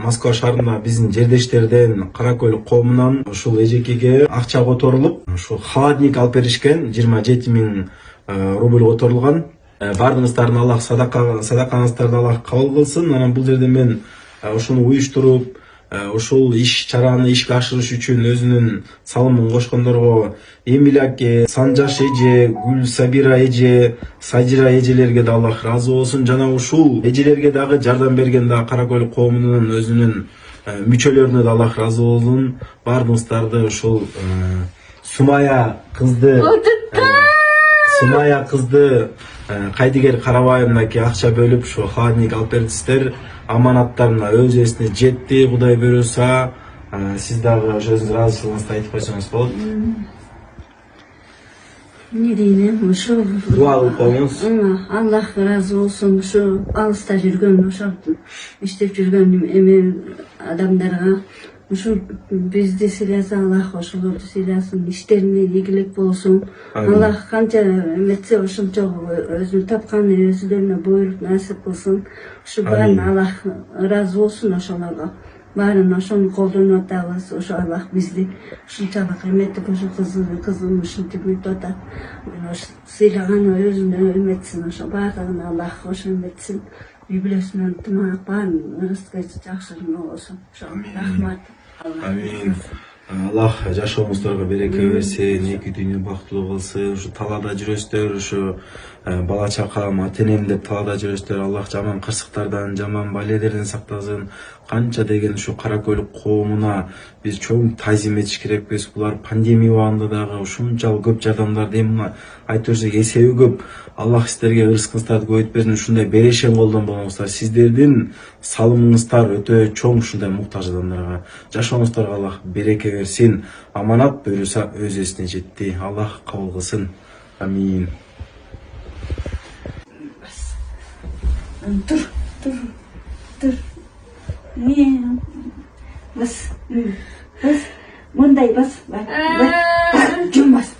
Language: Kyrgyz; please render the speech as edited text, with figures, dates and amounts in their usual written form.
Москва шаарында биздин жердештерден Каракөл коомунан ушул эжекеге акча которулуп, ушу холодильник алып беришкен, 27 000 рубль которулган. Бардыңыздардын Аллах садакаңыздарды Аллах кабыл кылсын. Анан бул жерде мен ушуну уюштуруп, ушул иш чараны ишке ашырыш үчүн өзүнүн салымын кошкондорго Эмиль аке, Санжаш эже, Гүл Сабира эже, Садира эжелерге да Аллах разы болсун. Жана ушул эжелерге дагы жардам берген да Каракөл коомунун өзүнүн мүчөлөрүнө да Аллах разы болсун. Бардыңыздарды ушул Сумая кызды Кайдыгер Карабаевнаке акча бөлүп ушу холодильник алып бердиңиздер. Аманаттарына өз эсине жетти, Кудай буйруса. Сиз дагы өзүңүздүн ыраазычылыгыңызды айтып койсоңуз болот. Не дейм, ушу Дуа кылып коюңуз. Аллах разы болсун, ушу алыста жүргөн, ошо иштеп жүргөн эме адамдарга ушу бизди сыйласа, Аллах ошолорду сыйласын, иштерине ийгилик болсун. Аллах канча эметсе ошончо өзүнүн тапкан өзүлөрүнө буйрук насип кылсын. Ушу баарын Аллах разы болсун ошолорго. Баарын ошону колдонуп атабыз. Ошо Аллах бизди ушунчалык эметтик, ошо кызым ушинтип бүтүп атат. Сыйлаган өзүнө эметсин, ошо баардыгын Аллах ошо эметсин. Үй бүлөсүнөн тымак баарын ырыскы жакшырын болсун. Рахмат. Амин. Аллах жашооңуздорго береке берсин, эки дүйнө бактылуу кылсын. Ушу талаада жүрөсүздөр, ушу бала чакам, ата-энем деп талаада жүрөсүздөр. Аллах жаман кырсыктардан, жаман баледерден сактасын. Канча деген ушу Каракөл коомуна биз чоң тазим этиш керекпиз. Булар пандемия убагында дагы ушунчалык көп жардамдарды эми айтып берсек эсеби көп. Аллах сиздерге ырыскыңыздарды көбөйтпесин, ушундай берешен колдон болуңуздар. Сиздердин салымыңыздар өтө чоң ушундай муктаж адамдарга. Жашооңуздарга Аллах береке берсин. Аманат буйруса өз эсине жетти. Аллах кабыл кылсын. Амин. Тур. Не, бас, мындай бас, жумбас.